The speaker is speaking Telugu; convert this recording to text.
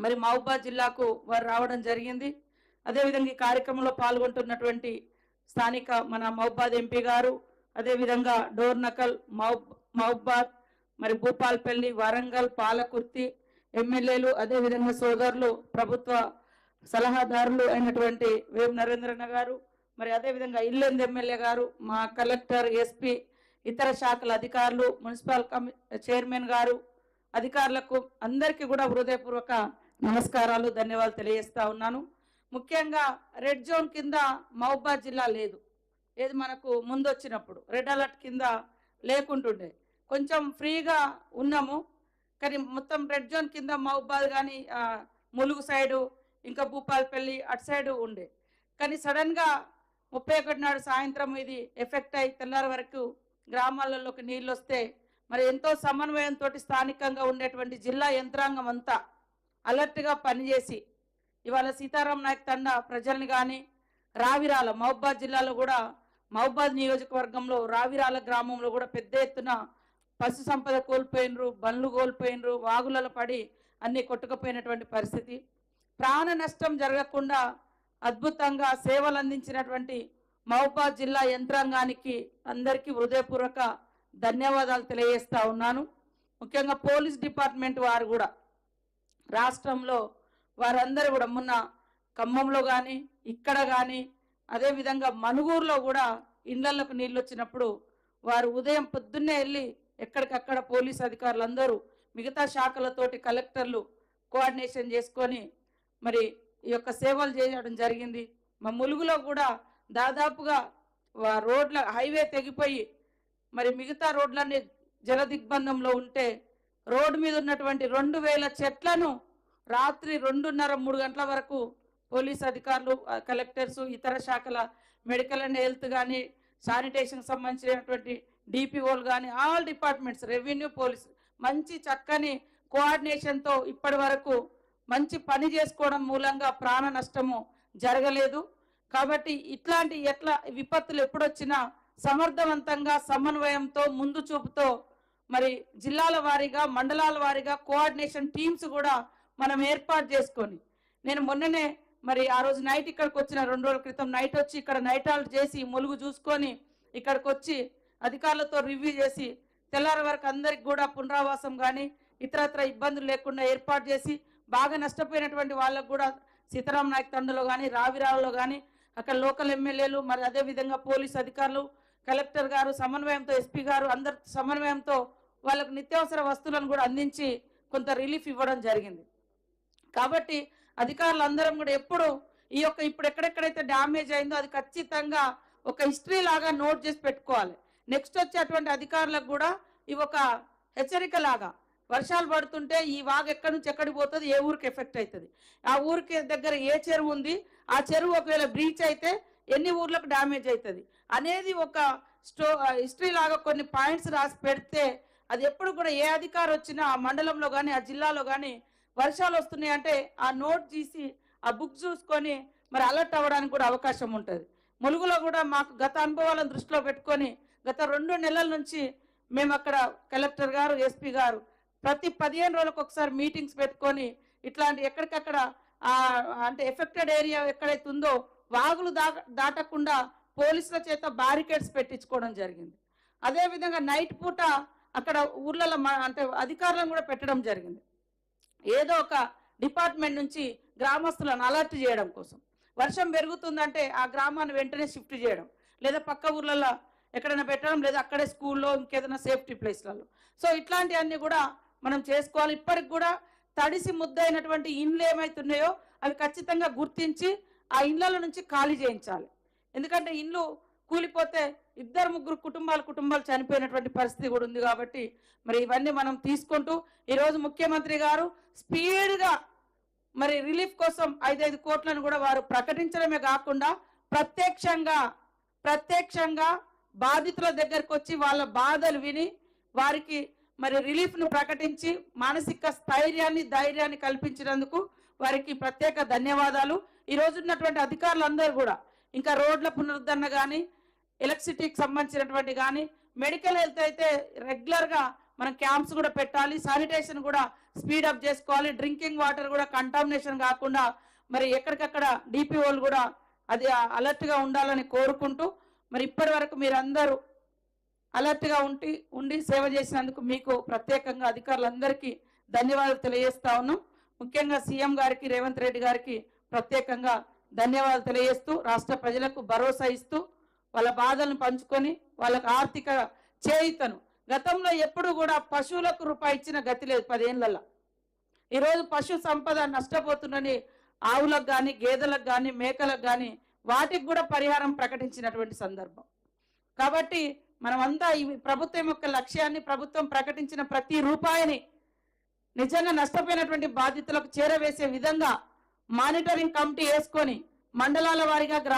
మరి మహబూబాద్ జిల్లాకు వారు రావడం జరిగింది. అదేవిధంగా ఈ కార్యక్రమంలో పాల్గొంటున్నటువంటి స్థానిక మన మహబూబాద్ ఎంపీ గారు, అదేవిధంగా డోర్నకల్, మహబూబాద్, మరి భూపాల్పల్లి, వరంగల్, పాలకుర్తి ఎమ్మెల్యేలు, అదేవిధంగా సోదరులు, ప్రభుత్వ సలహాదారులు అయినటువంటి వేం నరేంద్రన్న గారు, మరి అదేవిధంగా ఇల్లెందు ఎమ్మెల్యే గారు, మా కలెక్టర్, ఎస్పీ, ఇతర శాఖల అధికారులు, మున్సిపల్ చైర్మన్ గారు, అధికారులకు అందరికీ కూడా హృదయపూర్వక నమస్కారాలు, ధన్యవాదాలు తెలియజేస్తా ఉన్నాను. ముఖ్యంగా రెడ్ జోన్ కింద మహబూబాద్ జిల్లా లేదు. ఏది మనకు ముందు వచ్చినప్పుడు రెడ్ అలర్ట్ కింద లేకుంటుండే, కొంచెం ఫ్రీగా ఉన్నాము. కానీ మొత్తం రెడ్ జోన్ కింద మహబూబాద్ కానీ ములుగు సైడు, ఇంకా భూపాల్పల్లి అటు సైడు ఉండే. కానీ సడన్గా 31 నాడు సాయంత్రం ఇది ఎఫెక్ట్ అయి తెల్లారి వరకు గ్రామాలలోకి నీళ్ళు వస్తే మరి ఎంతో సమన్వయంతో స్థానికంగా ఉండేటువంటి జిల్లా యంత్రాంగం అంతా అలర్ట్గా పనిచేసి ఇవాళ సీతారాం నాయక్ తండా ప్రజల్ని కానీ రావిరాల మహబూబాద్ జిల్లాలో కూడా మహబూబాద్ నియోజకవర్గంలో రావిరాల గ్రామంలో కూడా పెద్ద ఎత్తున పశు సంపద కోల్పోయినరు, బండ్లు కోల్పోయినరు, వాగులలో పడి అన్నీ కొట్టుకుపోయినటువంటి పరిస్థితి. ప్రాణ నష్టం జరగకుండా అద్భుతంగా సేవలు అందించినటువంటి మహబూబాద్ జిల్లా యంత్రాంగానికి అందరికీ హృదయపూర్వక ధన్యవాదాలు తెలియజేస్తా ఉన్నాను. ముఖ్యంగా పోలీస్ డిపార్ట్మెంట్ వారు కూడా రాష్ట్రంలో వారందరూ కూడా మొన్న ఖమ్మంలో కానీ ఇక్కడ కానీ అదేవిధంగా మనుగూరులో కూడా ఇళ్లలకు నీళ్ళు వచ్చినప్పుడు వారు ఉదయం పొద్దున్నే వెళ్ళి ఎక్కడికక్కడ పోలీస్ అధికారులు అందరూ మిగతా శాఖలతోటి కలెక్టర్లు కోఆర్డినేషన్ చేసుకొని మరి ఈ యొక్క సేవలు చేయడం జరిగింది. మా ములుగులో కూడా దాదాపుగా రోడ్ల హైవే తెగిపోయి మరి మిగతా రోడ్లన్నీ జలదిగ్బంధంలో ఉంటే రోడ్డు మీద ఉన్నటువంటి 2000 చెట్లను రాత్రి 2:30-3 గంటల వరకు పోలీస్ అధికారులు, కలెక్టర్స్, ఇతర శాఖల మెడికల్ అండ్ హెల్త్ కానీ, శానిటేషన్ సంబంధించినటువంటి డిపిఓలు కానీ, ఆల్ డిపార్ట్మెంట్స్, రెవెన్యూ, పోలీస్ మంచి చక్కని కోఆర్డినేషన్తో ఇప్పటి వరకు మంచి పని చేసుకోవడం మూలంగా ప్రాణ నష్టము జరగలేదు. కాబట్టి ఇట్లాంటి విపత్తులు ఎప్పుడొచ్చినా సమర్థవంతంగా సమన్వయంతో ముందు చూపుతో మరి జిల్లాల వారీగా, మండలాల వారీగా కోఆర్డినేషన్ టీమ్స్ కూడా మనం ఏర్పాటు చేసుకొని, నేను మొన్ననే మరి ఆ రోజు నైట్ ఇక్కడికి వచ్చిన 2 రోజుల క్రితం నైట్ వచ్చి ఇక్కడ నైట్ హాల్ట్ చేసి ములుగు చూసుకొని ఇక్కడికి వచ్చి అధికారులతో రివ్యూ చేసి తెల్లారి వరకు అందరికి కూడా పునరావాసం కానీ ఇతరత్ర ఇబ్బందులు లేకుండా ఏర్పాటు చేసి బాగా నష్టపోయినటువంటి వాళ్ళకు కూడా సీతారాం నాయక్ తండలో కానీ రావిరాలలో కానీ అక్కడ లోకల్ ఎమ్మెల్యేలు, మరి అదేవిధంగా పోలీస్ అధికారులు, కలెక్టర్ గారు సమన్వయంతో, ఎస్పీ గారు అందరి సమన్వయంతో వాళ్ళకు నిత్యావసర వస్తువులను కూడా అందించి కొంత రిలీఫ్ ఇవ్వడం జరిగింది. కాబట్టి అధికారులు అందరం కూడా ఎప్పుడు ఈ యొక్క ఇప్పుడు ఎక్కడెక్కడైతే డ్యామేజ్ అయిందో అది ఖచ్చితంగా ఒక హిస్టరీ లాగా నోట్ చేసి పెట్టుకోవాలి. నెక్స్ట్ వచ్చేటువంటి అధికారులకు కూడా ఇవి ఒక హెచ్చరిక లాగా, వర్షాలు పడుతుంటే ఈ వాగు ఎక్కడి నుంచి ఎక్కడికి పోతుంది, ఏ ఊరికి ఎఫెక్ట్ అవుతుంది, ఆ ఊరికి దగ్గర ఏ చెరువు ఉంది, ఆ చెరువు ఒకవేళ బ్రీచ్ అయితే ఎన్ని ఊర్లకు డ్యామేజ్ అవుతుంది అనేది ఒక హిస్టరీ లాగా కొన్ని పాయింట్స్ రాసి పెడితే అది ఎప్పుడు కూడా ఏ అధికారి వచ్చినా ఆ మండలంలో కానీ ఆ జిల్లాలో కానీ వర్షాలు వస్తున్నాయి అంటే ఆ నోట్ తీసి ఆ బుక్ చూసుకొని మరి అలర్ట్ అవ్వడానికి కూడా అవకాశం ఉంటుంది. ములుగులో కూడా మాకు గత అనుభవాలను దృష్టిలో పెట్టుకొని గత 2 నెలల నుంచి మేము అక్కడ కలెక్టర్ గారు, ఎస్పీ గారు ప్రతి 15 రోజులకు ఒకసారి మీటింగ్స్ పెట్టుకొని ఇట్లాంటి ఎక్కడికక్కడ అంటే ఎఫెక్టెడ్ ఏరియా ఎక్కడైతే ఉందో వాగులు దాటకుండా పోలీసుల చేత బారికేడ్స్ పెట్టించుకోవడం జరిగింది. అదేవిధంగా నైట్ పూట అక్కడ ఊర్లలో అంటే అధికారులను కూడా పెట్టడం జరిగింది. ఏదో ఒక డిపార్ట్మెంట్ నుంచి గ్రామస్తులను అలర్ట్ చేయడం కోసం. వర్షం పెరుగుతుందంటే ఆ గ్రామాన్ని వెంటనే షిఫ్ట్ చేయడం, లేదా పక్క ఊర్లలో ఎక్కడైనా పెట్టడం, లేదా అక్కడే స్కూల్లో ఇంకేదైనా సేఫ్టీ ప్లేస్లలో. సో ఇట్లాంటివన్నీ కూడా మనం చేసుకోవాలి. ఇప్పటికి కూడా తడిసి ముద్దైనటువంటి ఇండ్లు ఏమైతున్నాయో అవి ఖచ్చితంగా గుర్తించి ఆ ఇండ్ల నుంచి ఖాళీ చేయించాలి. ఎందుకంటే ఇండ్లు కూలిపోతే 2-3 కుటుంబాలు చనిపోయినటువంటి పరిస్థితి కూడా ఉంది. కాబట్టి మరి ఇవన్నీ మనం తీసుకుంటూ ఈరోజు ముఖ్యమంత్రి గారు స్పీడ్గా మరి రిలీఫ్ కోసం 5 కోట్లను కూడా వారు ప్రకటించడమే కాకుండా ప్రత్యక్షంగా బాధితుల దగ్గరకు వచ్చి వాళ్ళ బాధలు విని వారికి మరి రిలీఫ్ను ప్రకటించి మానసిక ధైర్యాన్ని కల్పించినందుకు వారికి ప్రత్యేక ధన్యవాదాలు. ఈరోజు ఉన్నటువంటి అధికారులందరూ కూడా ఇంకా రోడ్ల పునరుద్ధరణ కానీ, ఎలక్ట్రిసిటీకి సంబంధించినటువంటి కానీ, మెడికల్ హెల్త్ అయితే రెగ్యులర్గా మనం క్యాంప్స్ కూడా పెట్టాలి, శానిటేషన్ కూడా స్పీడప్ చేసుకోవాలి. డ్రింకింగ్ వాటర్ కూడా కంటామినేషన్ కాకుండా మరి ఎక్కడికక్కడ డిపిఓలు కూడా అది అలర్ట్గా ఉండాలని కోరుకుంటూ మరి ఇప్పటి వరకు మీరందరూ అలర్ట్గా ఉండి సేవ చేసినందుకు మీకు ప్రత్యేకంగా అధికారులందరికీ ధన్యవాదాలు తెలియజేస్తా ఉన్నాం. ముఖ్యంగా సీఎం గారికి, రేవంత్ రెడ్డి గారికి ప్రత్యేకంగా ధన్యవాదాలు తెలియజేస్తూ రాష్ట్ర ప్రజలకు భరోసా ఇస్తూ వాళ్ళ బాధలను పంచుకొని వాళ్ళకు ఆర్థిక చేయుతను గతంలో ఎప్పుడు కూడా పశువులకు రూపాయి ఇచ్చిన గతి లేదు 10 ఏళ్లలో. ఈరోజు పశు సంపద నష్టపోతుందని ఆవులకు కానీ, గేదెలకు కానీ, మేకలకు కానీ వాటికి కూడా పరిహారం ప్రకటించినటువంటి సందర్భం. కాబట్టి మనమంతా ఈ ప్రభుత్వం యొక్క లక్ష్యాన్ని, ప్రభుత్వం ప్రకటించిన ప్రతి రూపాయిని నిజంగా నష్టపోయినటువంటి బాధితులకు చేరవేసే విధంగా మానిటరింగ్ కమిటీ వేసుకొని మండలాల వారీగా